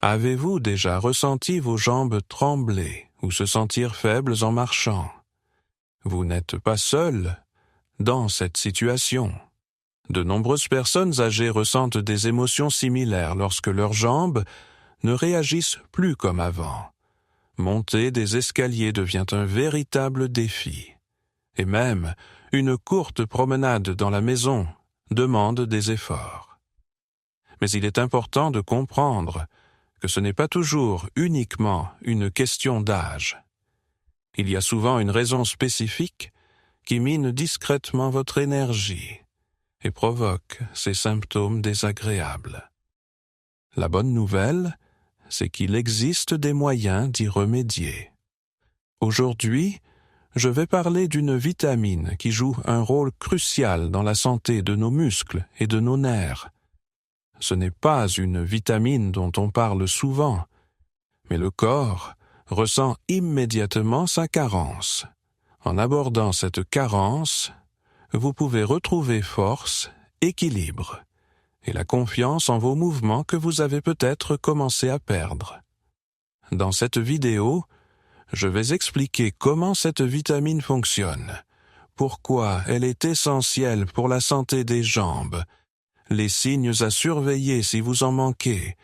Avez-vous déjà ressenti vos jambes trembler ou se sentir faibles en marchant? Vous n'êtes pas seul dans cette situation. De nombreuses personnes âgées ressentent des émotions similaires lorsque leurs jambes ne réagissent plus comme avant. Monter des escaliers devient un véritable défi. Et même, une courte promenade dans la maison demande des efforts. Mais il est important de comprendre que ce n'est pas toujours uniquement une question d'âge. Il y a souvent une raison spécifique qui mine discrètement votre énergie et provoque ces symptômes désagréables. La bonne nouvelle, c'est qu'il existe des moyens d'y remédier. Aujourd'hui, je vais parler d'une vitamine qui joue un rôle crucial dans la santé de nos muscles et de nos nerfs. Ce n'est pas une vitamine dont on parle souvent, mais le corps ressent immédiatement sa carence. En abordant cette carence, vous pouvez retrouver force, équilibre et la confiance en vos mouvements que vous avez peut-être commencé à perdre. Dans cette vidéo, je vais expliquer comment cette vitamine fonctionne, pourquoi elle est essentielle pour la santé des jambes, les signes à surveiller si vous en manquez,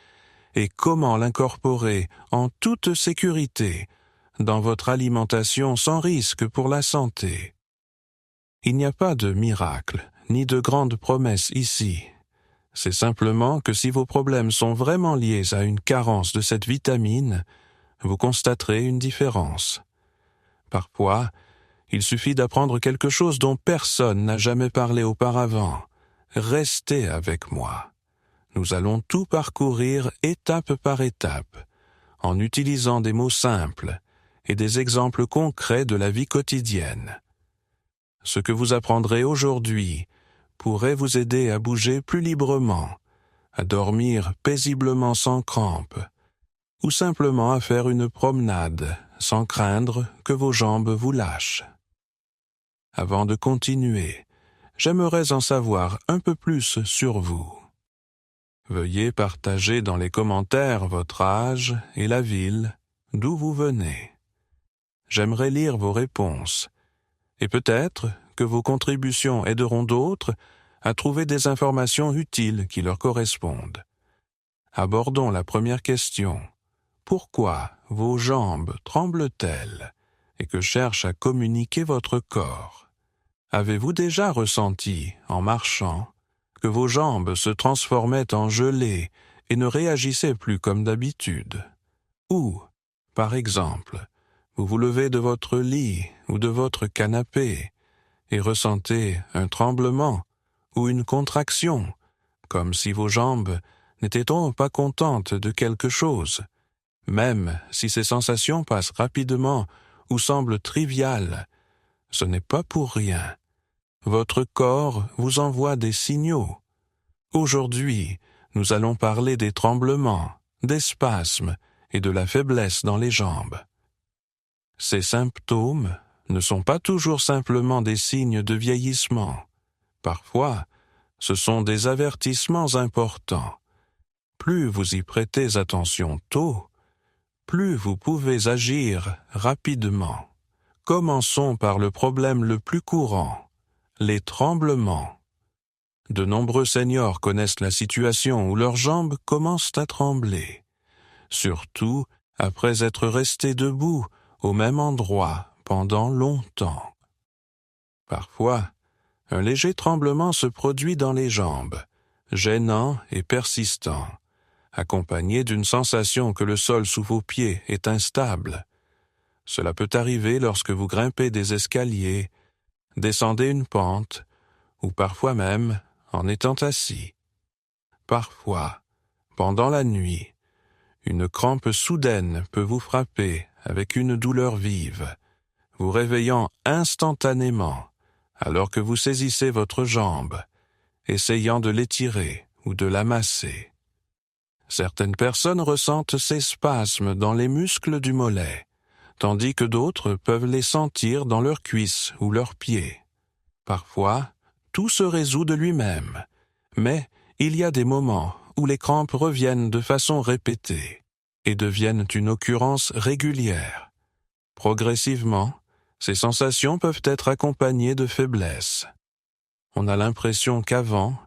et comment l'incorporer en toute sécurité dans votre alimentation sans risque pour la santé. Il n'y a pas de miracle, ni de grandes promesses ici. C'est simplement que si vos problèmes sont vraiment liés à une carence de cette vitamine, vous constaterez une différence. Parfois, il suffit d'apprendre quelque chose dont personne n'a jamais parlé auparavant. Restez avec moi. Nous allons tout parcourir étape par étape, en utilisant des mots simples et des exemples concrets de la vie quotidienne. Ce que vous apprendrez aujourd'hui pourrait vous aider à bouger plus librement, à dormir paisiblement sans crampes, ou simplement à faire une promenade sans craindre que vos jambes vous lâchent. Avant de continuer, j'aimerais en savoir un peu plus sur vous. Veuillez partager dans les commentaires votre âge et la ville d'où vous venez. J'aimerais lire vos réponses, et peut-être que vos contributions aideront d'autres à trouver des informations utiles qui leur correspondent. Abordons la première question. Pourquoi vos jambes tremblent-elles et que cherche à communiquer votre corps? Avez-vous déjà ressenti, en marchant, que vos jambes se transformaient en gelée et ne réagissaient plus comme d'habitude? Ou, par exemple, vous vous levez de votre lit ou de votre canapé et ressentez un tremblement ou une contraction, comme si vos jambes n'étaient donc pas contentes de quelque chose, même si ces sensations passent rapidement ou semblent triviales. Ce n'est pas pour rien. Votre corps vous envoie des signaux. Aujourd'hui, nous allons parler des tremblements, des spasmes et de la faiblesse dans les jambes. Ces symptômes ne sont pas toujours simplement des signes de vieillissement. Parfois, ce sont des avertissements importants. Plus vous y prêtez attention tôt, plus vous pouvez agir rapidement. Commençons par le problème le plus courant, les tremblements. De nombreux seniors connaissent la situation où leurs jambes commencent à trembler, surtout après être restés debout au même endroit pendant longtemps. Parfois, un léger tremblement se produit dans les jambes, gênant et persistant, accompagné d'une sensation que le sol sous vos pieds est instable. Cela peut arriver lorsque vous grimpez des escaliers, descendez une pente, ou parfois même en étant assis. Parfois, pendant la nuit, une crampe soudaine peut vous frapper avec une douleur vive, vous réveillant instantanément alors que vous saisissez votre jambe, essayant de l'étirer ou de la masser. Certaines personnes ressentent ces spasmes dans les muscles du mollet, tandis que d'autres peuvent les sentir dans leurs cuisses ou leurs pieds. Parfois, tout se résout de lui-même, mais il y a des moments où les crampes reviennent de façon répétée. et deviennent une occurrence régulière. Progressivement, ces sensations peuvent être accompagnées de faiblesse. On a l'impression qu'avant,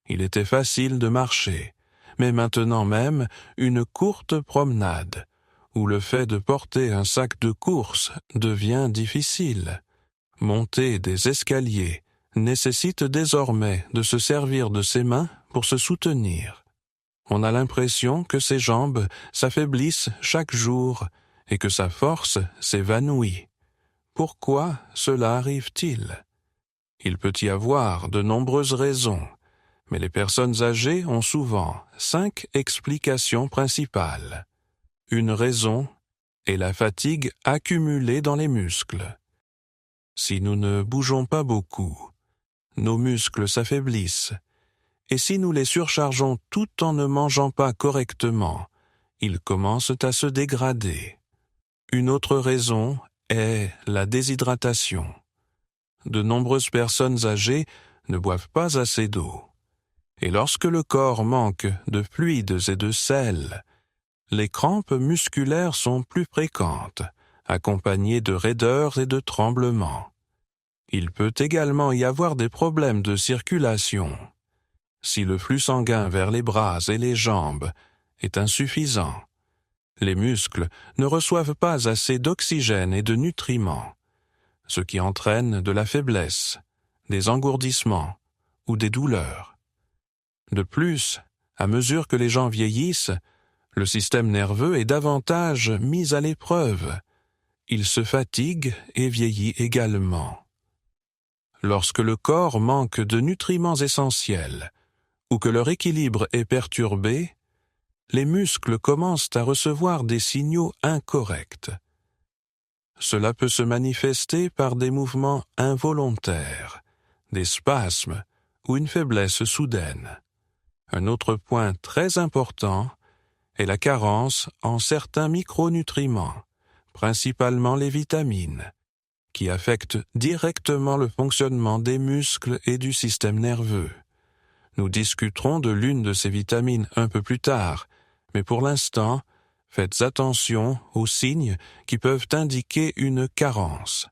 il était facile de marcher, mais maintenant même, une courte promenade, où le fait de porter un sac de course devient difficile. Monter des escaliers nécessite désormais de se servir de ses mains pour se soutenir. On a l'impression que ses jambes s'affaiblissent chaque jour et que sa force s'évanouit. Pourquoi cela arrive-t-il? Il peut y avoir de nombreuses raisons, mais les personnes âgées ont souvent 5 explications principales. Une raison est la fatigue accumulée dans les muscles. Si nous ne bougeons pas beaucoup, nos muscles s'affaiblissent, et si nous les surchargeons tout en ne mangeant pas correctement, ils commencent à se dégrader. Une autre raison est la déshydratation. De nombreuses personnes âgées ne boivent pas assez d'eau. Et lorsque le corps manque de fluides et de sel, les crampes musculaires sont plus fréquentes, accompagnées de raideurs et de tremblements. Il peut également y avoir des problèmes de circulation. Si le flux sanguin vers les bras et les jambes est insuffisant, les muscles ne reçoivent pas assez d'oxygène et de nutriments, ce qui entraîne de la faiblesse, des engourdissements ou des douleurs. De plus, à mesure que les gens vieillissent, le système nerveux est davantage mis à l'épreuve. Il se fatigue et vieillit également. Lorsque le corps manque de nutriments essentiels ou que leur équilibre est perturbé, les muscles commencent à recevoir des signaux incorrects. Cela peut se manifester par des mouvements involontaires, des spasmes ou une faiblesse soudaine. Un autre point très important est la carence en certains micronutriments, principalement les vitamines, qui affectent directement le fonctionnement des muscles et du système nerveux. Nous discuterons de l'une de ces vitamines un peu plus tard, mais pour l'instant, faites attention aux signes qui peuvent indiquer une carence.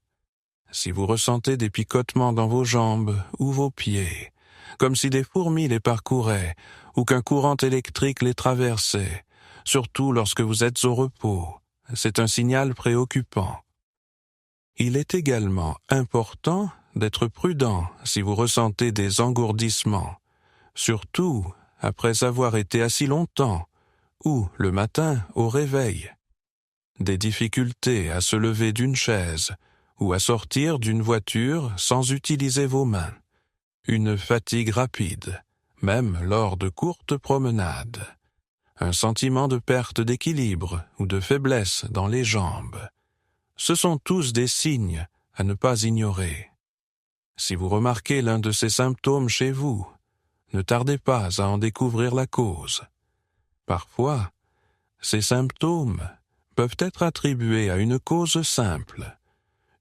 Si vous ressentez des picotements dans vos jambes ou vos pieds, comme si des fourmis les parcouraient ou qu'un courant électrique les traversait, surtout lorsque vous êtes au repos, c'est un signal préoccupant. Il est également important d'être prudent si vous ressentez des engourdissements, surtout après avoir été assis longtemps ou le matin au réveil. Des difficultés à se lever d'une chaise ou à sortir d'une voiture sans utiliser vos mains. Une fatigue rapide, même lors de courtes promenades. Un sentiment de perte d'équilibre ou de faiblesse dans les jambes. Ce sont tous des signes à ne pas ignorer. Si vous remarquez l'un de ces symptômes chez vous, ne tardez pas à en découvrir la cause. Parfois, ces symptômes peuvent être attribués à une cause simple,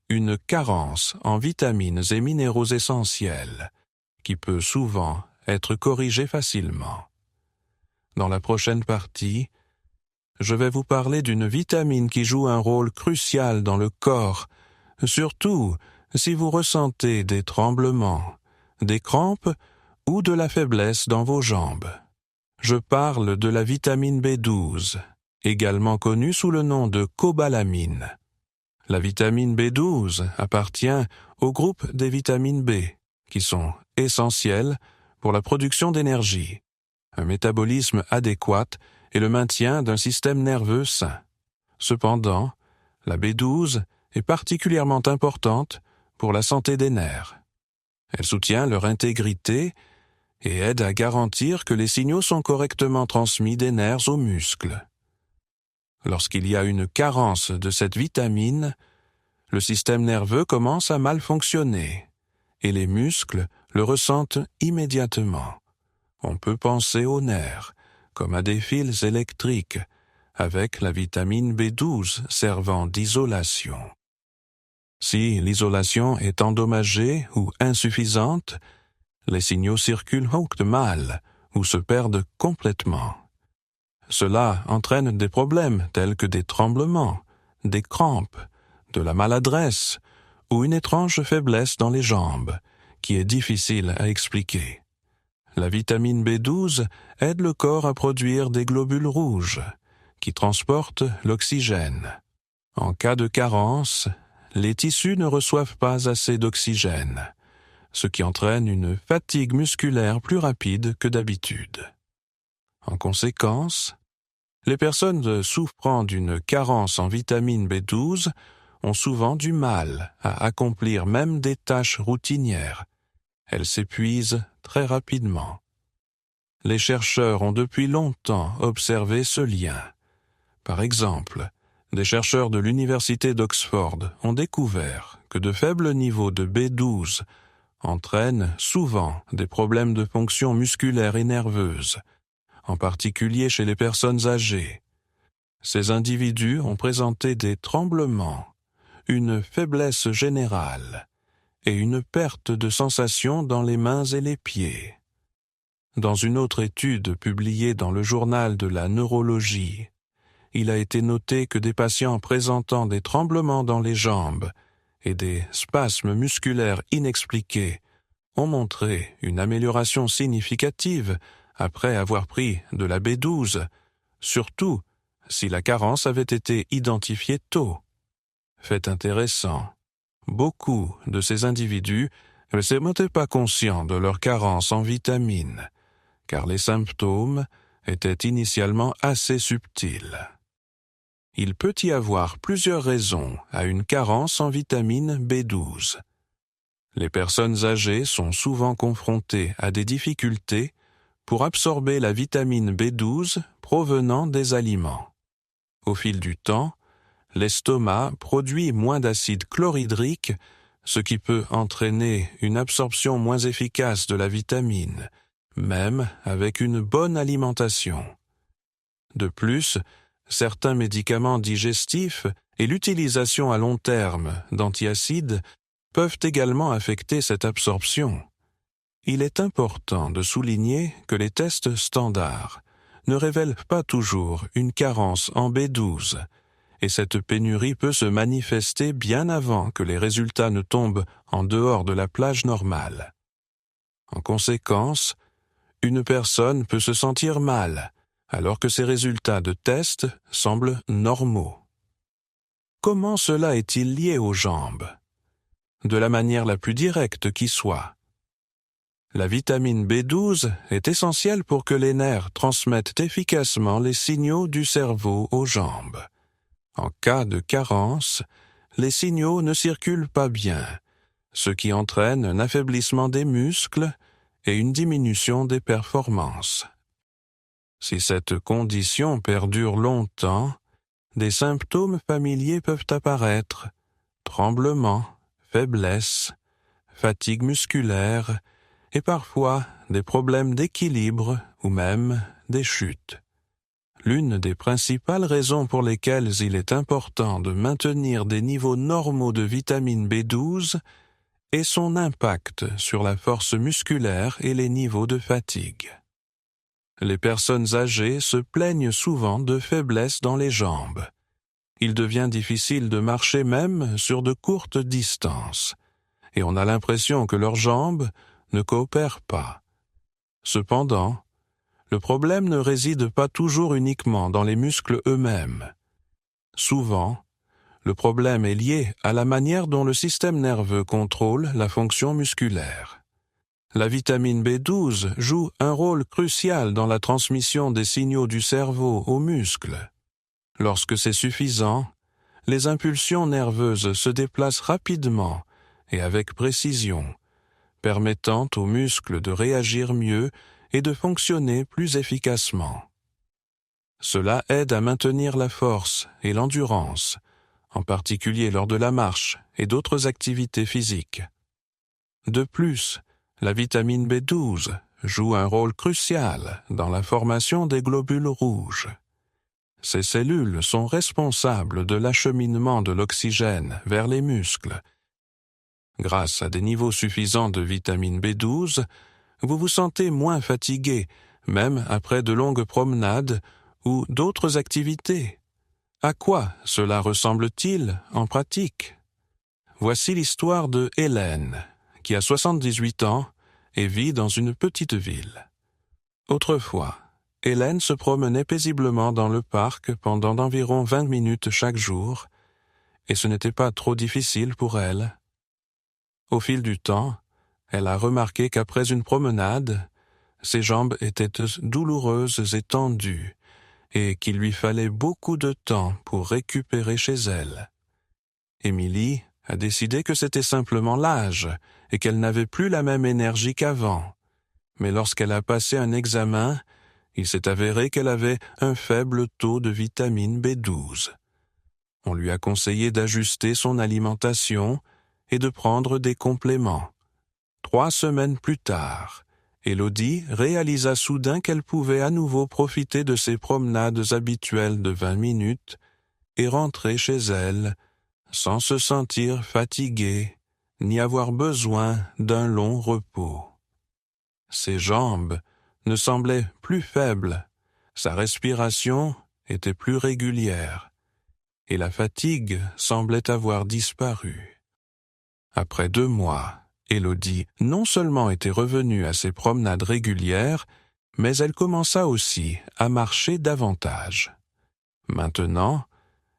une carence en vitamines et minéraux essentiels, qui peut souvent être corrigée facilement. Dans la prochaine partie, je vais vous parler d'une vitamine qui joue un rôle crucial dans le corps, surtout si vous ressentez des tremblements, des crampes ou de la faiblesse dans vos jambes. Je parle de la vitamine B12, également connue sous le nom de cobalamine. La vitamine B12 appartient au groupe des vitamines B, qui sont essentielles pour la production d'énergie, un métabolisme adéquat et le maintien d'un système nerveux sain. Cependant, la B12 est particulièrement importante pour la santé des nerfs. Elle soutient leur intégrité et aide à garantir que les signaux sont correctement transmis des nerfs aux muscles. Lorsqu'il y a une carence de cette vitamine, le système nerveux commence à mal fonctionner et les muscles le ressentent immédiatement. On peut penser aux nerfs comme à des fils électriques, avec la vitamine B12 servant d'isolation. Si l'isolation est endommagée ou insuffisante, les signaux circulent mal ou se perdent complètement. Cela entraîne des problèmes tels que des tremblements, des crampes, de la maladresse ou une étrange faiblesse dans les jambes, qui est difficile à expliquer. La vitamine B12 aide le corps à produire des globules rouges, qui transportent l'oxygène. En cas de carence, les tissus ne reçoivent pas assez d'oxygène, ce qui entraîne une fatigue musculaire plus rapide que d'habitude. En conséquence, les personnes souffrant d'une carence en vitamine B12 ont souvent du mal à accomplir même des tâches routinières. Elles s'épuisent très rapidement. Les chercheurs ont depuis longtemps observé ce lien. Par exemple, des chercheurs de l'université d'Oxford ont découvert que de faibles niveaux de B12 entraînent souvent des problèmes de fonction musculaire et nerveuse, en particulier chez les personnes âgées. Ces individus ont présenté des tremblements, une faiblesse générale et une perte de sensation dans les mains et les pieds. Dans une autre étude publiée dans le journal de la neurologie, il a été noté que des patients présentant des tremblements dans les jambes et des spasmes musculaires inexpliqués ont montré une amélioration significative après avoir pris de la B12, surtout si la carence avait été identifiée tôt. Fait intéressant, beaucoup de ces individus ne s'étaient pas conscients de leur carence en vitamines, car les symptômes étaient initialement assez subtils. Il peut y avoir plusieurs raisons à une carence en vitamine B12. Les personnes âgées sont souvent confrontées à des difficultés pour absorber la vitamine B12 provenant des aliments. Au fil du temps, l'estomac produit moins d'acide chlorhydrique, ce qui peut entraîner une absorption moins efficace de la vitamine, même avec une bonne alimentation. De plus, certains médicaments digestifs et l'utilisation à long terme d'antiacides peuvent également affecter cette absorption. Il est important de souligner que les tests standards ne révèlent pas toujours une carence en B12, et cette pénurie peut se manifester bien avant que les résultats ne tombent en dehors de la plage normale. En conséquence, une personne peut se sentir mal, alors que ses résultats de test semblent normaux. Comment cela est-il lié aux jambes? De la manière la plus directe qui soit. La vitamine B12 est essentielle pour que les nerfs transmettent efficacement les signaux du cerveau aux jambes. En cas de carence, les signaux ne circulent pas bien, ce qui entraîne un affaiblissement des muscles et une diminution des performances. Si cette condition perdure longtemps, des symptômes familiers peuvent apparaître: tremblements, faiblesse, fatigue musculaire et parfois des problèmes d'équilibre ou même des chutes. L'une des principales raisons pour lesquelles il est important de maintenir des niveaux normaux de vitamine B12 est son impact sur la force musculaire et les niveaux de fatigue. Les personnes âgées se plaignent souvent de faiblesse dans les jambes. Il devient difficile de marcher même sur de courtes distances, et on a l'impression que leurs jambes ne coopèrent pas. Cependant, le problème ne réside pas toujours uniquement dans les muscles eux-mêmes. Souvent, le problème est lié à la manière dont le système nerveux contrôle la fonction musculaire. La vitamine B12 joue un rôle crucial dans la transmission des signaux du cerveau aux muscles. Lorsque c'est suffisant, les impulsions nerveuses se déplacent rapidement et avec précision, permettant aux muscles de réagir mieux et de fonctionner plus efficacement. Cela aide à maintenir la force et l'endurance, en particulier lors de la marche et d'autres activités physiques. De plus, la vitamine B12 joue un rôle crucial dans la formation des globules rouges. Ces cellules sont responsables de l'acheminement de l'oxygène vers les muscles. Grâce à des niveaux suffisants de vitamine B12, vous vous sentez moins fatigué, même après de longues promenades ou d'autres activités. À quoi cela ressemble-t-il en pratique? Voici l'histoire de Hélène, qui a 78 ans et vit dans une petite ville. Autrefois, Hélène se promenait paisiblement dans le parc pendant environ 20 minutes chaque jour, et ce n'était pas trop difficile pour elle. Au fil du temps, elle a remarqué qu'après une promenade, ses jambes étaient douloureuses et tendues, et qu'il lui fallait beaucoup de temps pour récupérer chez elle. Émilie a décidé que c'était simplement l'âge et qu'elle n'avait plus la même énergie qu'avant. Mais lorsqu'elle a passé un examen, il s'est avéré qu'elle avait un faible taux de vitamine B12. On lui a conseillé d'ajuster son alimentation et de prendre des compléments. 3 semaines plus tard, Élodie réalisa soudain qu'elle pouvait à nouveau profiter de ses promenades habituelles de 20 minutes et rentrer chez elle sans se sentir fatiguée ni avoir besoin d'un long repos. Ses jambes ne semblaient plus faibles, sa respiration était plus régulière, et la fatigue semblait avoir disparu. Après 2 mois, Élodie non seulement était revenue à ses promenades régulières, mais elle commença aussi à marcher davantage. Maintenant,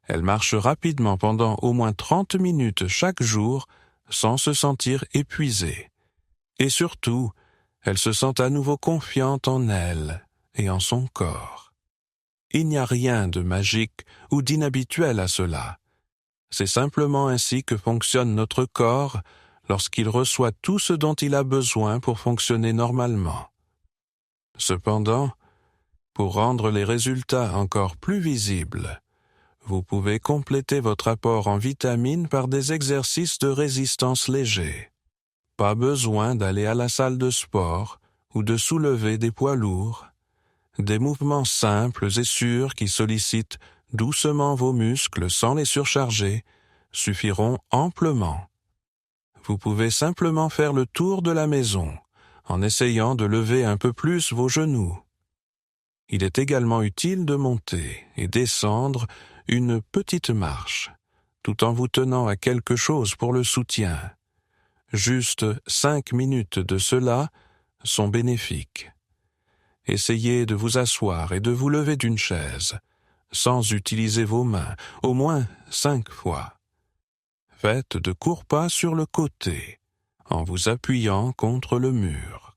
elle marche rapidement pendant au moins 30 minutes chaque jour sans se sentir épuisée. Et surtout, elle se sent à nouveau confiante en elle et en son corps. Il n'y a rien de magique ou d'inhabituel à cela. C'est simplement ainsi que fonctionne notre corps lorsqu'il reçoit tout ce dont il a besoin pour fonctionner normalement. Cependant, pour rendre les résultats encore plus visibles, vous pouvez compléter votre apport en vitamines par des exercices de résistance légers. Pas besoin d'aller à la salle de sport ou de soulever des poids lourds. Des mouvements simples et sûrs qui sollicitent doucement vos muscles sans les surcharger suffiront amplement. Vous pouvez simplement faire le tour de la maison en essayant de lever un peu plus vos genoux. Il est également utile de monter et descendre une petite marche, tout en vous tenant à quelque chose pour le soutien. Juste 5 minutes de cela sont bénéfiques. Essayez de vous asseoir et de vous lever d'une chaise, sans utiliser vos mains, au moins 5 fois. Faites de courts pas sur le côté, en vous appuyant contre le mur.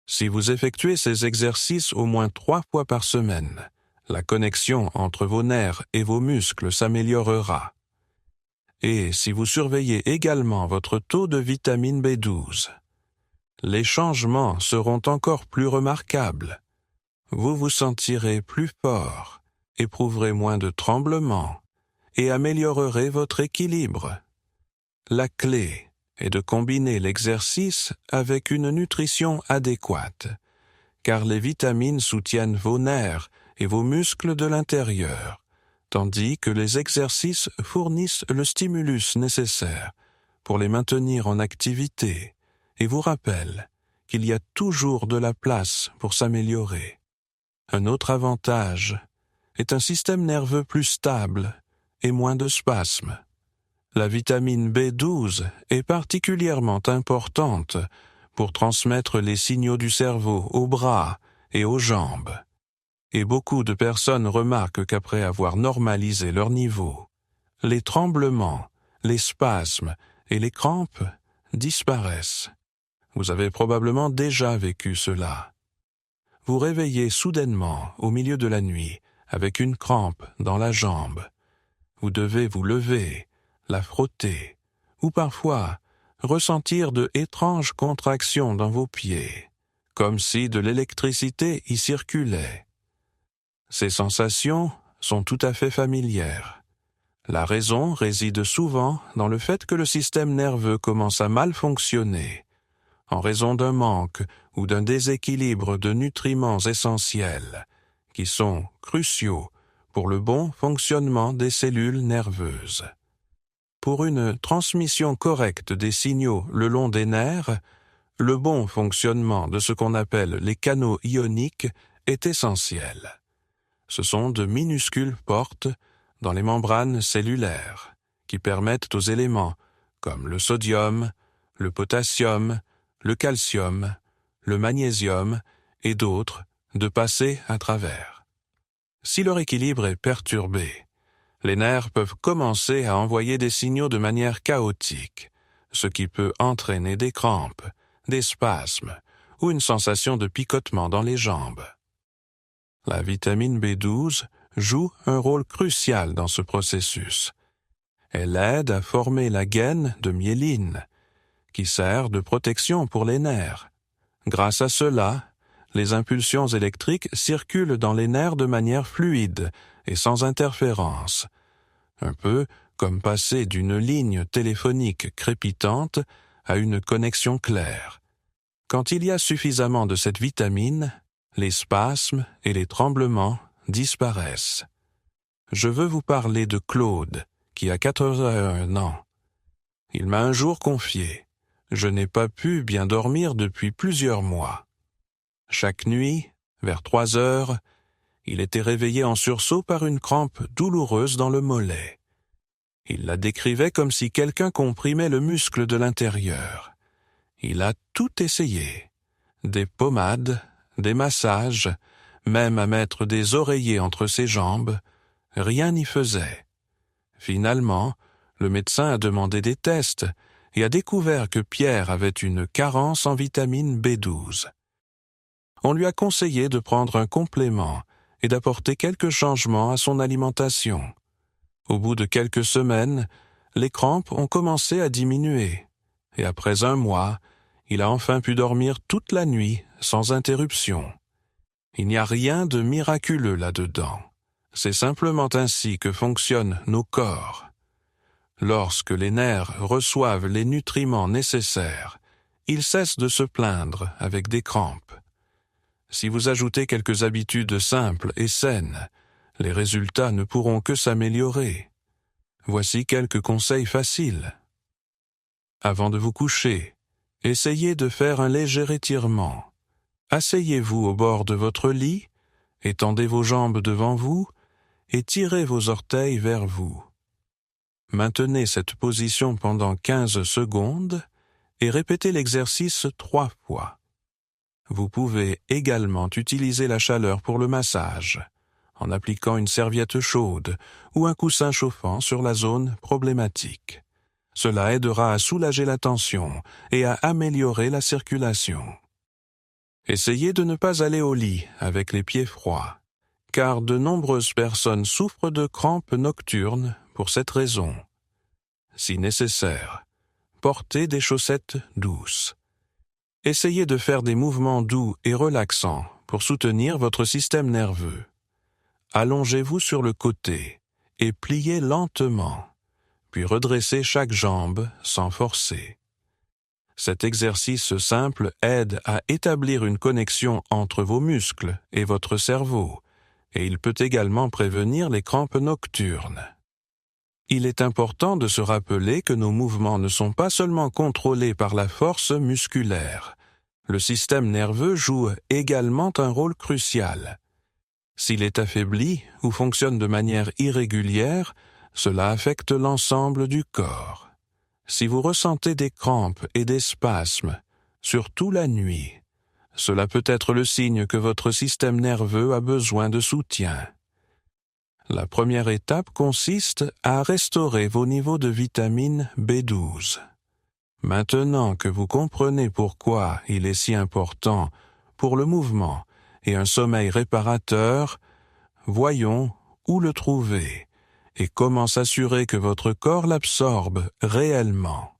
Si vous effectuez ces exercices au moins 3 fois par semaine, la connexion entre vos nerfs et vos muscles s'améliorera. Et si vous surveillez également votre taux de vitamine B12, les changements seront encore plus remarquables. Vous vous sentirez plus fort, éprouverez moins de tremblements et améliorerez votre équilibre. La clé est de combiner l'exercice avec une nutrition adéquate, car les vitamines soutiennent vos nerfs et vos muscles de l'intérieur, tandis que les exercices fournissent le stimulus nécessaire pour les maintenir en activité et vous rappellent qu'il y a toujours de la place pour s'améliorer. Un autre avantage est un système nerveux plus stable et moins de spasmes. La vitamine B12 est particulièrement importante pour transmettre les signaux du cerveau aux bras et aux jambes. Et beaucoup de personnes remarquent qu'après avoir normalisé leur niveau, les tremblements, les spasmes et les crampes disparaissent. Vous avez probablement déjà vécu cela. Vous réveillez soudainement au milieu de la nuit avec une crampe dans la jambe. Vous devez vous lever, la frotter, ou parfois ressentir de étranges contractions dans vos pieds, comme si de l'électricité y circulait. Ces sensations sont tout à fait familières. La raison réside souvent dans le fait que le système nerveux commence à mal fonctionner, en raison d'un manque ou d'un déséquilibre de nutriments essentiels, qui sont cruciaux pour le bon fonctionnement des cellules nerveuses. Pour une transmission correcte des signaux le long des nerfs, le bon fonctionnement de ce qu'on appelle les canaux ioniques est essentiel. Ce sont de minuscules portes dans les membranes cellulaires qui permettent aux éléments comme le sodium, le potassium, le calcium, le magnésium et d'autres de passer à travers. Si leur équilibre est perturbé, les nerfs peuvent commencer à envoyer des signaux de manière chaotique, ce qui peut entraîner des crampes, des spasmes ou une sensation de picotement dans les jambes. La vitamine B12 joue un rôle crucial dans ce processus. Elle aide à former la gaine de myéline, qui sert de protection pour les nerfs. Grâce à cela, les impulsions électriques circulent dans les nerfs de manière fluide et sans interférence, un peu comme passer d'une ligne téléphonique crépitante à une connexion claire. Quand il y a suffisamment de cette vitamine, les spasmes et les tremblements disparaissent. Je veux vous parler de Claude, qui a 81 ans. Il m'a un jour confié « Je n'ai pas pu bien dormir depuis plusieurs mois. » Chaque nuit, vers 3 heures, il était réveillé en sursaut par une crampe douloureuse dans le mollet. Il la décrivait comme si quelqu'un comprimait le muscle de l'intérieur. Il a tout essayé. Des pommades, des massages, même à mettre des oreillers entre ses jambes, rien n'y faisait. Finalement, le médecin a demandé des tests et a découvert que Pierre avait une carence en vitamine B12. On lui a conseillé de prendre un complément et d'apporter quelques changements à son alimentation. Au bout de quelques semaines, les crampes ont commencé à diminuer, et après 1 mois, il a enfin pu dormir toute la nuit sans interruption. Il n'y a rien de miraculeux là-dedans. C'est simplement ainsi que fonctionnent nos corps. Lorsque les nerfs reçoivent les nutriments nécessaires, ils cessent de se plaindre avec des crampes. Si vous ajoutez quelques habitudes simples et saines, les résultats ne pourront que s'améliorer. Voici quelques conseils faciles. Avant de vous coucher, essayez de faire un léger étirement. Asseyez-vous au bord de votre lit, étendez vos jambes devant vous et tirez vos orteils vers vous. Maintenez cette position pendant 15 secondes et répétez l'exercice 3 fois. Vous pouvez également utiliser la chaleur pour le massage, en appliquant une serviette chaude ou un coussin chauffant sur la zone problématique. Cela aidera à soulager la tension et à améliorer la circulation. Essayez de ne pas aller au lit avec les pieds froids, car de nombreuses personnes souffrent de crampes nocturnes pour cette raison. Si nécessaire, portez des chaussettes douces. Essayez de faire des mouvements doux et relaxants pour soutenir votre système nerveux. Allongez-vous sur le côté et pliez lentement, puis redressez chaque jambe sans forcer. Cet exercice simple aide à établir une connexion entre vos muscles et votre cerveau, et il peut également prévenir les crampes nocturnes. Il est important de se rappeler que nos mouvements ne sont pas seulement contrôlés par la force musculaire. Le système nerveux joue également un rôle crucial. S'il est affaibli ou fonctionne de manière irrégulière, cela affecte l'ensemble du corps. Si vous ressentez des crampes et des spasmes, surtout la nuit, cela peut être le signe que votre système nerveux a besoin de soutien. La première étape consiste à restaurer vos niveaux de vitamine B12. Maintenant que vous comprenez pourquoi il est si important pour le mouvement et un sommeil réparateur, voyons où le trouver et comment s'assurer que votre corps l'absorbe réellement.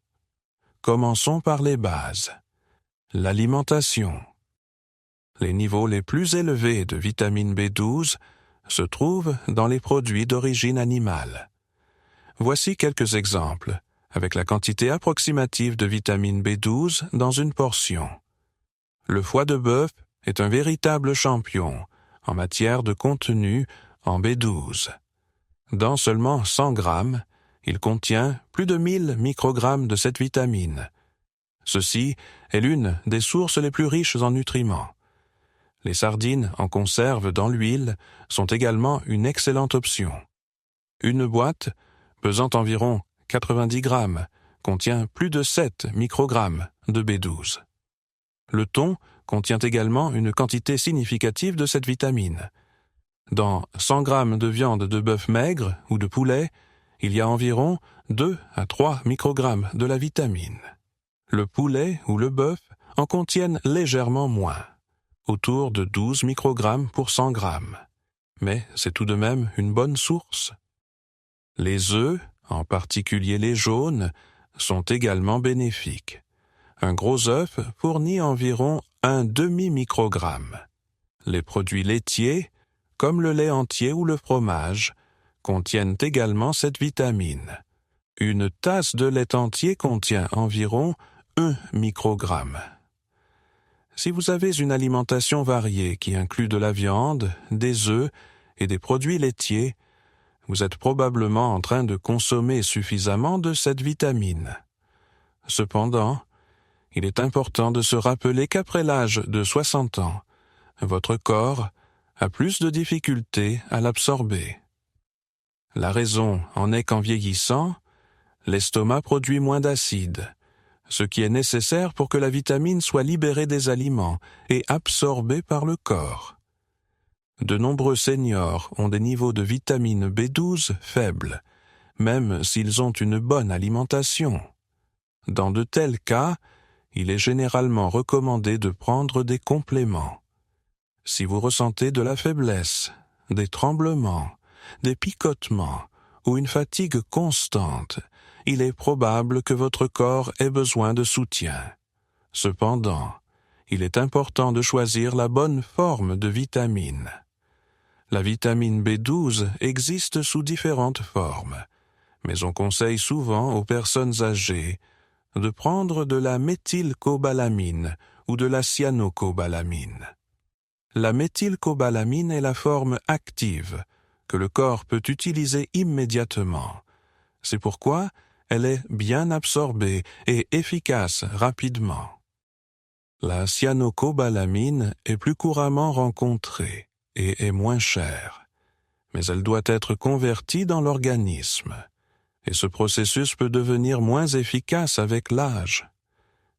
Commençons par les bases. L'alimentation. Les niveaux les plus élevés de vitamine B12 se trouvent dans les produits d'origine animale. Voici quelques exemples, avec la quantité approximative de vitamine B12 dans une portion. Le foie de bœuf est un véritable champion en matière de contenu en B12. Dans seulement 100 grammes, il contient plus de 1000 microgrammes de cette vitamine. Ceci est l'une des sources les plus riches en nutriments. Les sardines en conserve dans l'huile sont également une excellente option. Une boîte, pesant environ 90 grammes, contient plus de 7 microgrammes de B12. Le thon contient également une quantité significative de cette vitamine. Dans 100 grammes de viande de bœuf maigre ou de poulet, il y a environ 2 à 3 microgrammes de la vitamine. Le poulet ou le bœuf en contiennent légèrement moins, autour de 12 microgrammes pour 100 grammes. Mais c'est tout de même une bonne source. Les œufs, en particulier les jaunes, sont également bénéfiques. Un gros œuf fournit environ un demi-microgramme. Les produits laitiers, comme le lait entier ou le fromage, contiennent également cette vitamine. Une tasse de lait entier contient environ 1 microgramme. Si vous avez une alimentation variée qui inclut de la viande, des œufs et des produits laitiers, vous êtes probablement en train de consommer suffisamment de cette vitamine. Cependant, il est important de se rappeler qu'après l'âge de 60 ans, votre corps a plus de difficultés à l'absorber. La raison en est qu'en vieillissant, l'estomac produit moins d'acide, ce qui est nécessaire pour que la vitamine soit libérée des aliments et absorbée par le corps. De nombreux seniors ont des niveaux de vitamine B12 faibles, même s'ils ont une bonne alimentation. Dans de tels cas, il est généralement recommandé de prendre des compléments. Si vous ressentez de la faiblesse, des tremblements, des picotements ou une fatigue constante, il est probable que votre corps ait besoin de soutien. Cependant, il est important de choisir la bonne forme de vitamine. La vitamine B12 existe sous différentes formes, mais on conseille souvent aux personnes âgées de prendre de la méthylcobalamine ou de la cyanocobalamine. La méthylcobalamine est la forme active que le corps peut utiliser immédiatement. C'est pourquoi elle est bien absorbée et efficace rapidement. La cyanocobalamine est plus couramment rencontrée et est moins chère, mais elle doit être convertie dans l'organisme, et ce processus peut devenir moins efficace avec l'âge.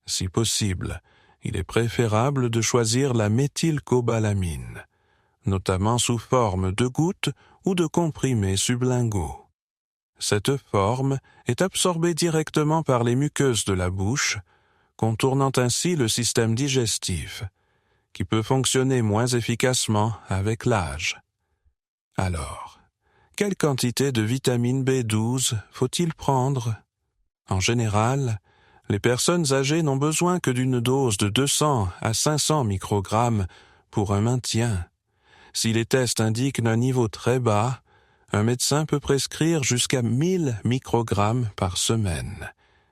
Si possible, il est préférable de choisir la méthylcobalamine, notamment sous forme de gouttes ou de comprimés sublinguaux. Cette forme est absorbée directement par les muqueuses de la bouche, contournant ainsi le système digestif, qui peut fonctionner moins efficacement avec l'âge. Alors, quelle quantité de vitamine B12 faut-il prendre? En général, les personnes âgées n'ont besoin que d'une dose de 200 à 500 microgrammes pour un maintien. Si les tests indiquent un niveau très bas, un médecin peut prescrire jusqu'à 1000 microgrammes par semaine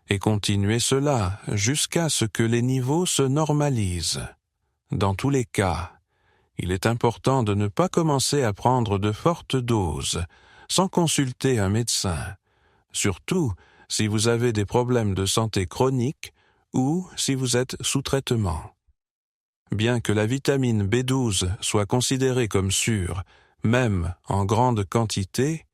et continuer cela jusqu'à ce que les niveaux se normalisent. Dans tous les cas, il est important de ne pas commencer à prendre de fortes doses sans consulter un médecin, surtout si vous avez des problèmes de santé chroniques ou si vous êtes sous traitement. Bien que la vitamine B12 soit considérée comme sûre, même en grande quantité,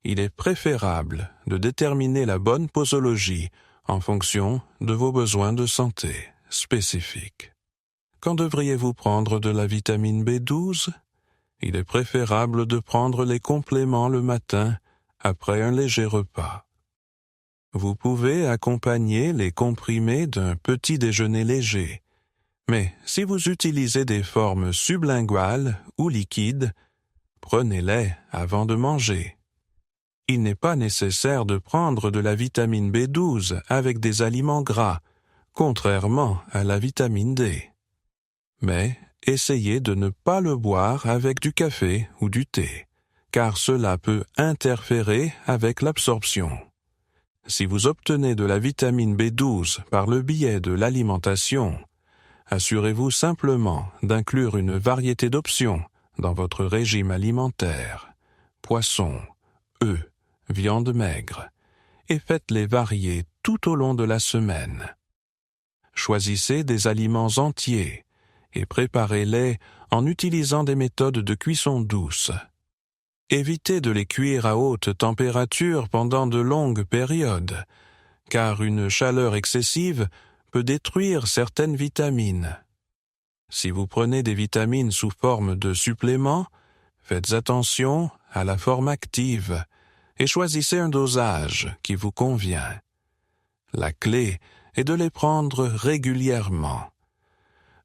il est préférable de déterminer la bonne posologie en fonction de vos besoins de santé spécifiques. Quand devriez-vous prendre de la vitamine B12? Il est préférable de prendre les compléments le matin après un léger repas. Vous pouvez accompagner les comprimés d'un petit déjeuner léger, mais si vous utilisez des formes sublinguales ou liquides, prenez-les avant de manger. Il n'est pas nécessaire de prendre de la vitamine B12 avec des aliments gras, contrairement à la vitamine D. Mais essayez de ne pas le boire avec du café ou du thé, car cela peut interférer avec l'absorption. Si vous obtenez de la vitamine B12 par le biais de l'alimentation, assurez-vous simplement d'inclure une variété d'options dans votre régime alimentaire: poisson, œufs, viande maigre, et faites-les varier tout au long de la semaine. Choisissez des aliments entiers et préparez-les en utilisant des méthodes de cuisson douce. Évitez de les cuire à haute température pendant de longues périodes, car une chaleur excessive peut détruire certaines vitamines. Si vous prenez des vitamines sous forme de suppléments, faites attention à la forme active et choisissez un dosage qui vous convient. La clé est de les prendre régulièrement.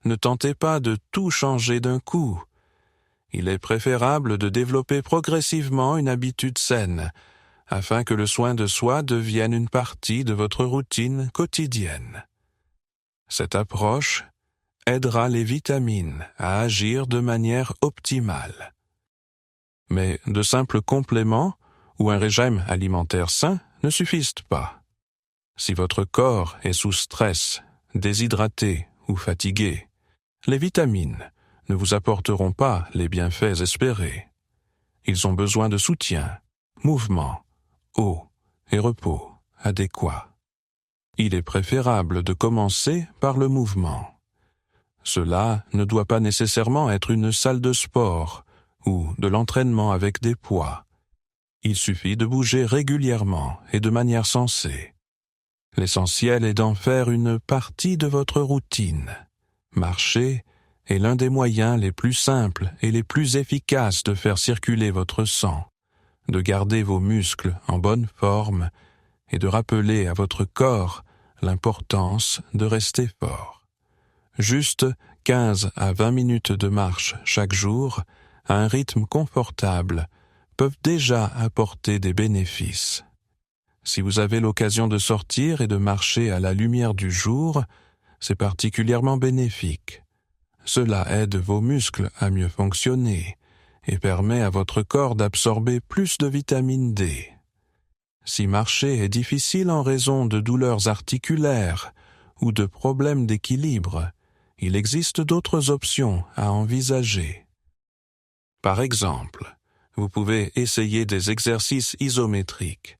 Ne tentez pas de tout changer d'un coup. Il est préférable de développer progressivement une habitude saine, afin que le soin de soi devienne une partie de votre routine quotidienne. Cette approche aidera les vitamines à agir de manière optimale. Mais de simples compléments ou un régime alimentaire sain ne suffisent pas. Si votre corps est sous stress, déshydraté ou fatigué, les vitamines ne vous apporteront pas les bienfaits espérés. Ils ont besoin de soutien, mouvement, eau et repos adéquats. Il est préférable de commencer par le mouvement. Cela ne doit pas nécessairement être une salle de sport ou de l'entraînement avec des poids. Il suffit de bouger régulièrement et de manière sensée. L'essentiel est d'en faire une partie de votre routine. Marcher est l'un des moyens les plus simples et les plus efficaces de faire circuler votre sang, de garder vos muscles en bonne forme et de rappeler à votre corps l'importance de rester fort. Juste 15 à 20 minutes de marche chaque jour, à un rythme confortable, peuvent déjà apporter des bénéfices. Si vous avez l'occasion de sortir et de marcher à la lumière du jour, c'est particulièrement bénéfique. Cela aide vos muscles à mieux fonctionner et permet à votre corps d'absorber plus de vitamine D. Si marcher est difficile en raison de douleurs articulaires ou de problèmes d'équilibre, il existe d'autres options à envisager. Par exemple, vous pouvez essayer des exercices isométriques,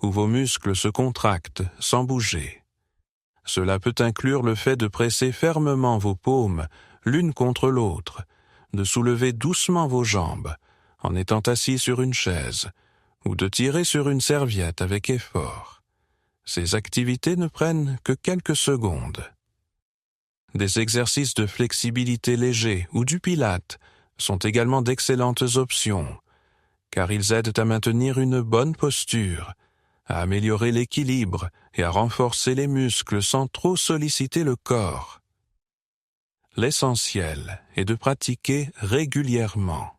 où vos muscles se contractent sans bouger. Cela peut inclure le fait de presser fermement vos paumes l'une contre l'autre, de soulever doucement vos jambes en étant assis sur une chaise, ou de tirer sur une serviette avec effort. Ces activités ne prennent que quelques secondes. Des exercices de flexibilité légers ou du pilate sont également d'excellentes options, car ils aident à maintenir une bonne posture, à améliorer l'équilibre et à renforcer les muscles sans trop solliciter le corps. L'essentiel est de pratiquer régulièrement.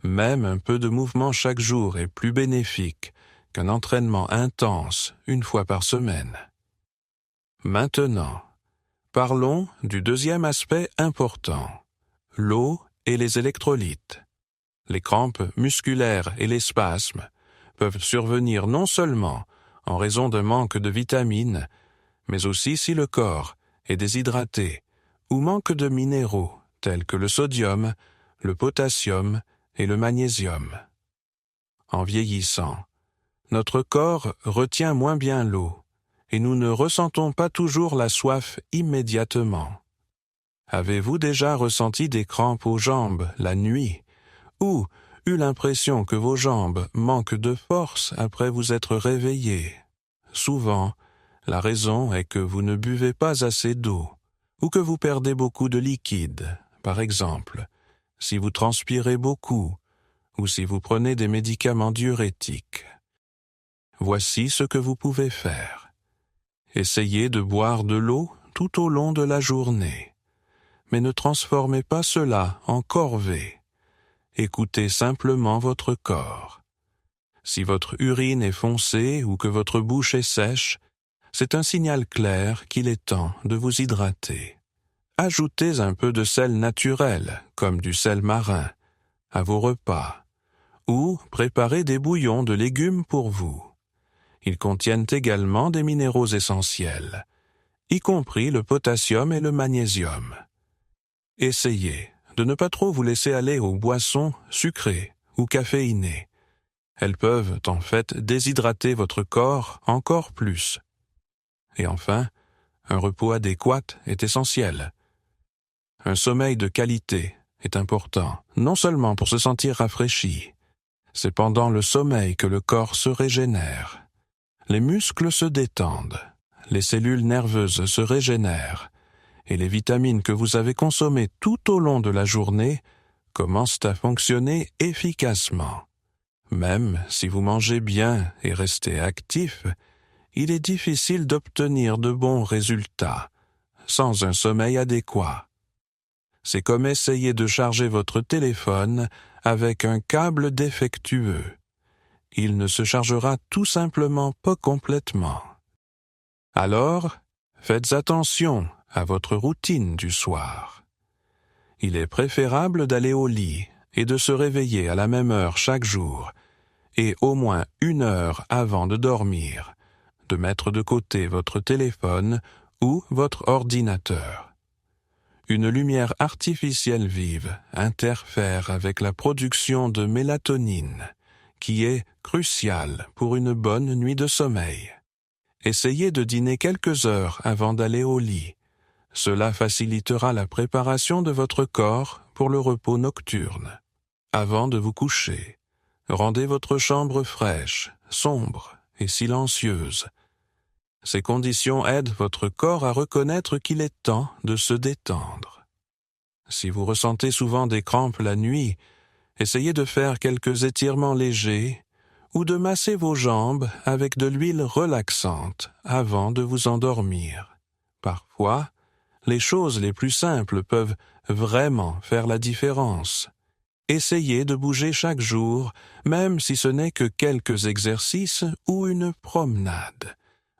Même un peu de mouvement chaque jour est plus bénéfique qu'un entraînement intense une fois par semaine. Maintenant, parlons du deuxième aspect important, l'eau et les électrolytes. Les crampes musculaires et les spasmes peuvent survenir non seulement en raison d'un manque de vitamines, mais aussi si le corps est déshydraté ou manque de minéraux tels que le sodium, le potassium et le magnésium. En vieillissant, notre corps retient moins bien l'eau et nous ne ressentons pas toujours la soif immédiatement. Avez-vous déjà ressenti des crampes aux jambes la nuit ou eu l'impression que vos jambes manquent de force après vous être réveillé? Souvent, la raison est que vous ne buvez pas assez d'eau ou que vous perdez beaucoup de liquide, par exemple, si vous transpirez beaucoup ou si vous prenez des médicaments diurétiques. Voici ce que vous pouvez faire. Essayez de boire de l'eau tout au long de la journée, mais ne transformez pas cela en corvée. Écoutez simplement votre corps. Si votre urine est foncée ou que votre bouche est sèche, c'est un signal clair qu'il est temps de vous hydrater. Ajoutez un peu de sel naturel, comme du sel marin, à vos repas, ou préparez des bouillons de légumes pour vous. Ils contiennent également des minéraux essentiels, y compris le potassium et le magnésium. Essayez de ne pas trop vous laisser aller aux boissons sucrées ou caféinées. Elles peuvent en fait déshydrater votre corps encore plus. Et enfin, un repos adéquat est essentiel. un sommeil de qualité est important, non seulement pour se sentir rafraîchi. C'est pendant le sommeil que le corps se régénère. Les muscles se détendent, les cellules nerveuses se régénèrent, et les vitamines que vous avez consommées tout au long de la journée commencent à fonctionner efficacement. Même si vous mangez bien et restez actif, il est difficile d'obtenir de bons résultats sans un sommeil adéquat. C'est comme essayer de charger votre téléphone avec un câble défectueux. Il ne se chargera tout simplement pas complètement. Alors, faites attention à votre routine du soir. Il est préférable d'aller au lit et de se réveiller à la même heure chaque jour, et au moins 1 heure avant de dormir, de mettre de côté votre téléphone ou votre ordinateur. Une lumière artificielle vive interfère avec la production de mélatonine, qui est cruciale pour une bonne nuit de sommeil. Essayez de dîner quelques heures avant d'aller au lit. Cela facilitera la préparation de votre corps pour le repos nocturne. Avant de vous coucher, rendez votre chambre fraîche, sombre et silencieuse. Ces conditions aident votre corps à reconnaître qu'il est temps de se détendre. Si vous ressentez souvent des crampes la nuit, essayez de faire quelques étirements légers ou de masser vos jambes avec de l'huile relaxante avant de vous endormir. Parfois, les choses les plus simples peuvent vraiment faire la différence. Essayez de bouger chaque jour, même si ce n'est que quelques exercices ou une promenade.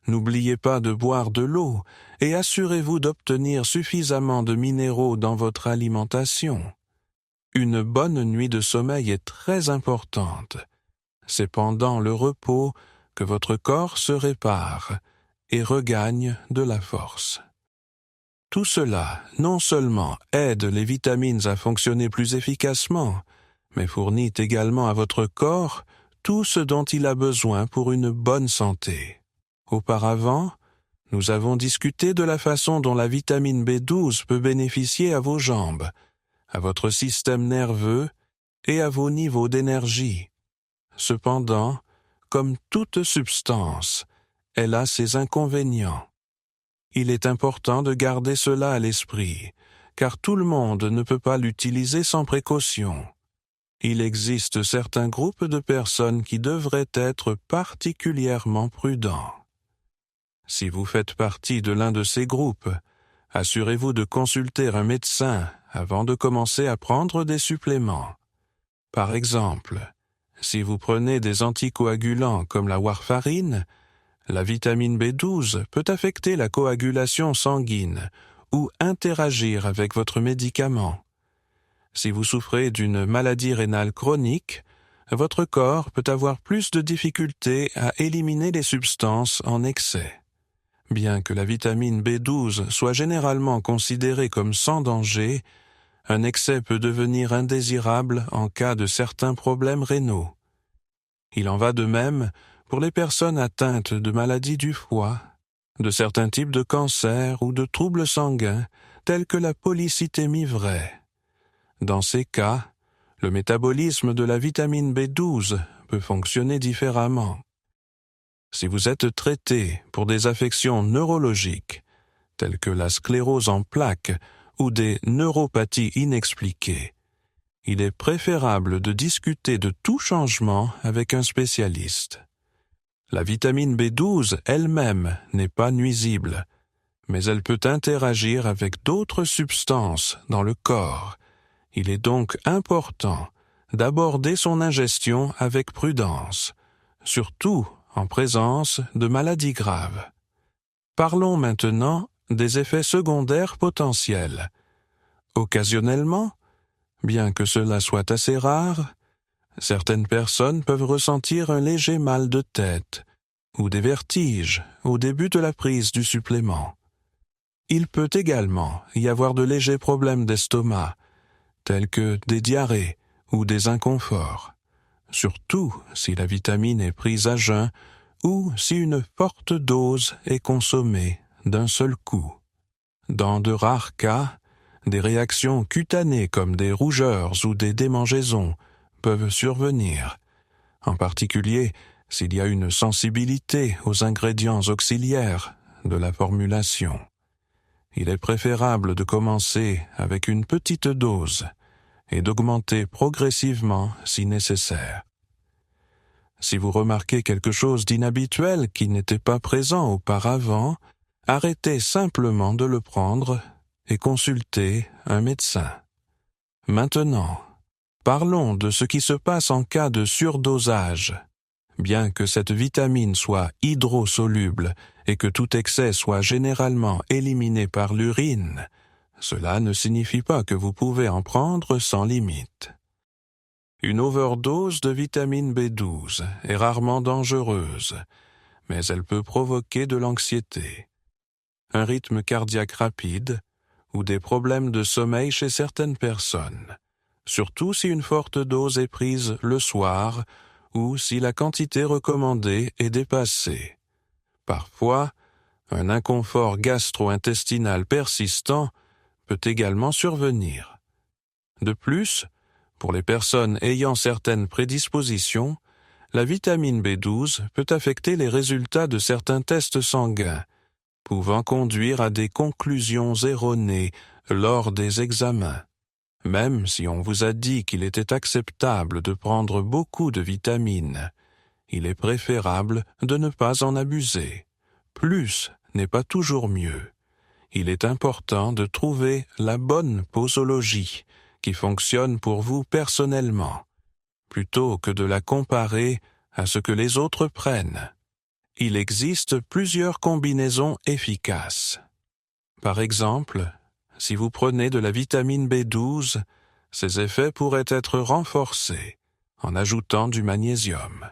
N'oubliez pas de boire de l'eau et assurez-vous d'obtenir suffisamment de minéraux dans votre alimentation. Une bonne nuit de sommeil est très importante. C'est pendant le repos que votre corps se répare et regagne de la force. Tout cela, non seulement aide les vitamines à fonctionner plus efficacement, mais fournit également à votre corps tout ce dont il a besoin pour une bonne santé. Auparavant, nous avons discuté de la façon dont la vitamine B12 peut bénéficier à vos jambes, à votre système nerveux et à vos niveaux d'énergie. Cependant, comme toute substance, elle a ses inconvénients. Il est important de garder cela à l'esprit, car tout le monde ne peut pas l'utiliser sans précaution. Il existe certains groupes de personnes qui devraient être particulièrement prudents. Si vous faites partie de l'un de ces groupes, assurez-vous de consulter un médecin avant de commencer à prendre des suppléments. Par exemple, si vous prenez des anticoagulants comme la warfarine, la vitamine B12 peut affecter la coagulation sanguine ou interagir avec votre médicament. Si vous souffrez d'une maladie rénale chronique, votre corps peut avoir plus de difficultés à éliminer les substances en excès. Bien que la vitamine B12 soit généralement considérée comme sans danger, un excès peut devenir indésirable en cas de certains problèmes rénaux. Il en va de même pour les personnes atteintes de maladies du foie, de certains types de cancers ou de troubles sanguins tels que la polycythémie vraie. Dans ces cas, le métabolisme de la vitamine B12 peut fonctionner différemment. Si vous êtes traité pour des affections neurologiques, telles que la sclérose en plaques ou des neuropathies inexpliquées, il est préférable de discuter de tout changement avec un spécialiste. La vitamine B12 elle-même n'est pas nuisible, mais elle peut interagir avec d'autres substances dans le corps. Il est donc important d'aborder son ingestion avec prudence, surtout en présence de maladies graves. Parlons maintenant des effets secondaires potentiels. Occasionnellement, bien que cela soit assez rare, certaines personnes peuvent ressentir un léger mal de tête ou des vertiges au début de la prise du supplément. Il peut également y avoir de légers problèmes d'estomac, tels que des diarrhées ou des inconforts, surtout si la vitamine est prise à jeun ou si une forte dose est consommée d'un seul coup. Dans de rares cas, des réactions cutanées comme des rougeurs ou des démangeaisons peuvent survenir, en particulier s'il y a une sensibilité aux ingrédients auxiliaires de la formulation. Il est préférable de commencer avec une petite dose et d'augmenter progressivement si nécessaire. Si vous remarquez quelque chose d'inhabituel qui n'était pas présent auparavant, arrêtez simplement de le prendre et consultez un médecin. Maintenant, parlons de ce qui se passe en cas de surdosage. Bien que cette vitamine soit hydrosoluble et que tout excès soit généralement éliminé par l'urine, cela ne signifie pas que vous pouvez en prendre sans limite. Une overdose de vitamine B12 est rarement dangereuse, mais elle peut provoquer de l'anxiété, un rythme cardiaque rapide ou des problèmes de sommeil chez certaines personnes, surtout si une forte dose est prise le soir ou si la quantité recommandée est dépassée. Parfois, un inconfort gastro-intestinal persistant peut également survenir. De plus, pour les personnes ayant certaines prédispositions, la vitamine B12 peut affecter les résultats de certains tests sanguins, pouvant conduire à des conclusions erronées lors des examens. Même si on vous a dit qu'il était acceptable de prendre beaucoup de vitamines, il est préférable de ne pas en abuser. Plus n'est pas toujours mieux. Il est important de trouver la bonne posologie qui fonctionne pour vous personnellement, plutôt que de la comparer à ce que les autres prennent. Il existe plusieurs combinaisons efficaces. Par exemple, si vous prenez de la vitamine B12, ses effets pourraient être renforcés en ajoutant du magnésium.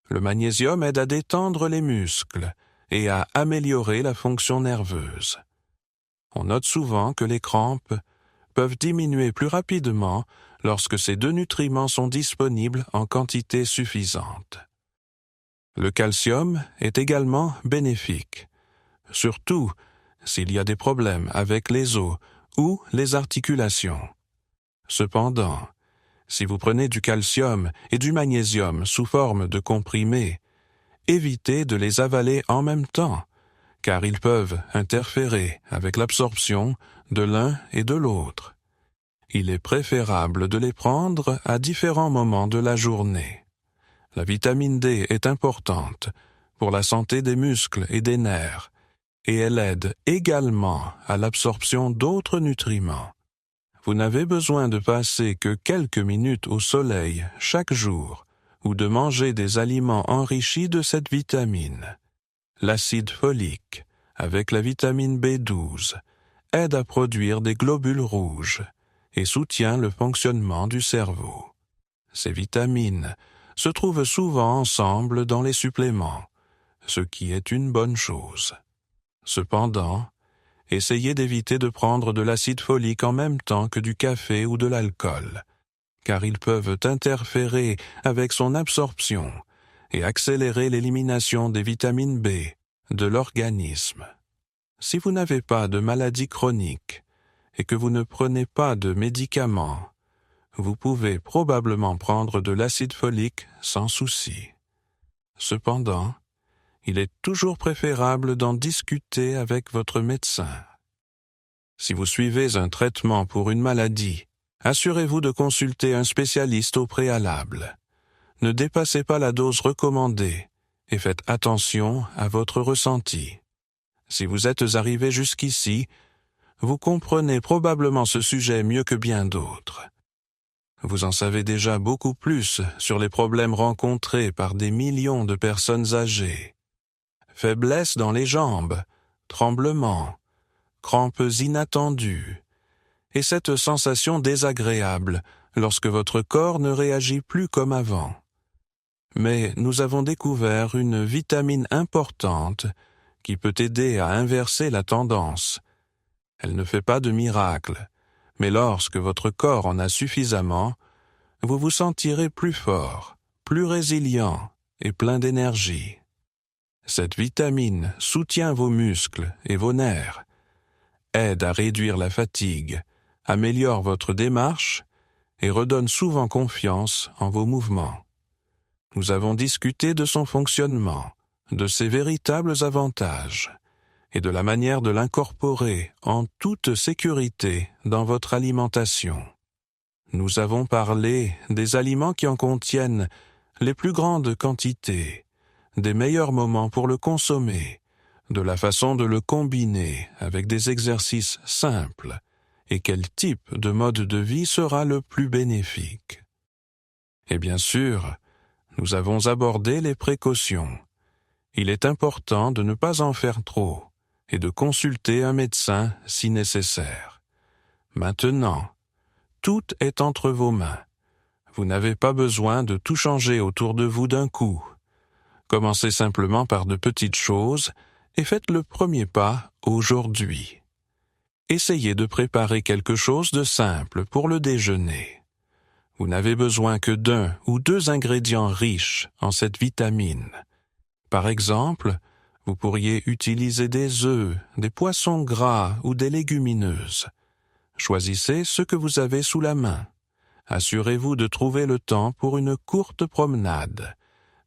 Le magnésium aide à détendre les muscles et à améliorer la fonction nerveuse. On note souvent que les crampes peuvent diminuer plus rapidement lorsque ces deux nutriments sont disponibles en quantité suffisante. Le calcium est également bénéfique, surtout s'il y a des problèmes avec les os ou les articulations. Cependant, si vous prenez du calcium et du magnésium sous forme de comprimés, évitez de les avaler en même temps, car ils peuvent interférer avec l'absorption de l'un et de l'autre. Il est préférable de les prendre à différents moments de la journée. La vitamine D est importante pour la santé des muscles et des nerfs, et elle aide également à l'absorption d'autres nutriments. Vous n'avez besoin de passer que quelques minutes au soleil chaque jour ou de manger des aliments enrichis de cette vitamine. L'acide folique, avec la vitamine B12, aide à produire des globules rouges et soutient le fonctionnement du cerveau. Ces vitamines se trouvent souvent ensemble dans les suppléments, ce qui est une bonne chose. Cependant, essayez d'éviter de prendre de l'acide folique en même temps que du café ou de l'alcool, car ils peuvent interférer avec son absorption et accélérer l'élimination des vitamines B de l'organisme. Si vous n'avez pas de maladie chronique et que vous ne prenez pas de médicaments, vous pouvez probablement prendre de l'acide folique sans souci. Cependant, il est toujours préférable d'en discuter avec votre médecin. Si vous suivez un traitement pour une maladie, assurez-vous de consulter un spécialiste au préalable. Ne dépassez pas la dose recommandée et faites attention à votre ressenti. Si vous êtes arrivé jusqu'ici, vous comprenez probablement ce sujet mieux que bien d'autres. Vous en savez déjà beaucoup plus sur les problèmes rencontrés par des millions de personnes âgées. Faiblesse dans les jambes, tremblements, crampes inattendues, et cette sensation désagréable lorsque votre corps ne réagit plus comme avant. Mais nous avons découvert une vitamine importante qui peut aider à inverser la tendance. Elle ne fait pas de miracle, mais lorsque votre corps en a suffisamment, vous vous sentirez plus fort, plus résilient et plein d'énergie. Cette vitamine soutient vos muscles et vos nerfs. aide à réduire la fatigue, améliore votre démarche et redonne souvent confiance en vos mouvements. Nous avons discuté de son fonctionnement, de ses véritables avantages et de la manière de l'incorporer en toute sécurité dans votre alimentation. Nous avons parlé des aliments qui en contiennent les plus grandes quantités, des meilleurs moments pour le consommer, de la façon de le combiner avec des exercices simples et quel type de mode de vie sera le plus bénéfique. Et bien sûr, nous avons abordé les précautions. Il est important de ne pas en faire trop et de consulter un médecin si nécessaire. Maintenant, tout est entre vos mains. Vous n'avez pas besoin de tout changer autour de vous d'un coup. Commencez simplement par de petites choses et faites le premier pas aujourd'hui. Essayez de préparer quelque chose de simple pour le déjeuner. Vous n'avez besoin que d'1 ou 2 ingrédients riches en cette vitamine. Par exemple, vous pourriez utiliser des œufs, des poissons gras ou des légumineuses. Choisissez ce que vous avez sous la main. Assurez-vous de trouver le temps pour une courte promenade,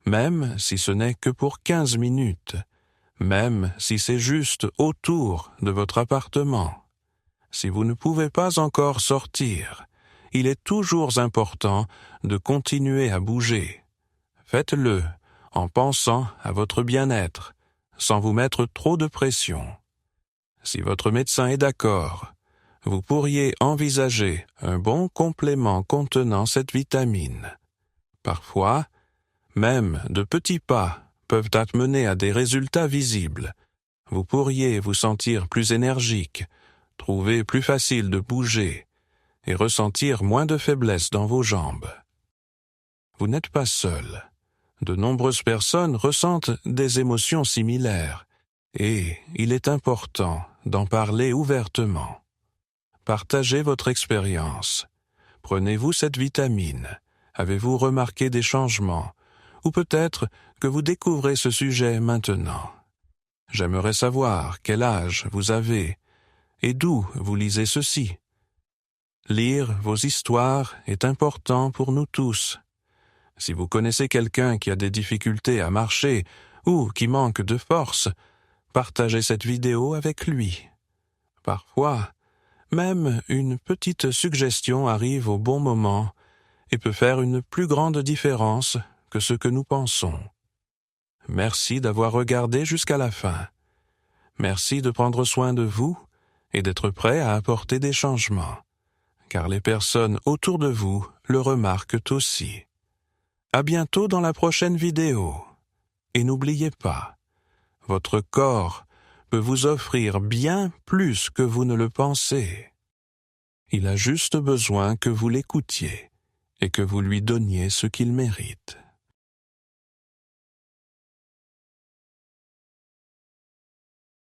même si ce n'est que pour 15 minutes, même si c'est juste autour de votre appartement. Si vous ne pouvez pas encore sortir, il est toujours important de continuer à bouger. Faites-le en pensant à votre bien-être, sans vous mettre trop de pression. Si votre médecin est d'accord, vous pourriez envisager un bon complément contenant cette vitamine. Parfois, même de petits pas peuvent amener à des résultats visibles. Vous pourriez vous sentir plus énergique, trouver plus facile de bouger et ressentir moins de faiblesse dans vos jambes. Vous n'êtes pas seul. De nombreuses personnes ressentent des émotions similaires et il est important d'en parler ouvertement. Partagez votre expérience. Prenez-vous cette vitamine? Avez-vous remarqué des changements? Ou peut-être que vous découvrez ce sujet maintenant. J'aimerais savoir quel âge vous avez et d'où vous lisez ceci. Lire vos histoires est important pour nous tous. Si vous connaissez quelqu'un qui a des difficultés à marcher ou qui manque de force, partagez cette vidéo avec lui. Parfois, même une petite suggestion arrive au bon moment et peut faire une plus grande différence que ce que nous pensons. Merci d'avoir regardé jusqu'à la fin. Merci de prendre soin de vous et d'être prêt à apporter des changements, car les personnes autour de vous le remarquent aussi. À bientôt dans la prochaine vidéo. Et n'oubliez pas, votre corps peut vous offrir bien plus que vous ne le pensez. Il a juste besoin que vous l'écoutiez et que vous lui donniez ce qu'il mérite.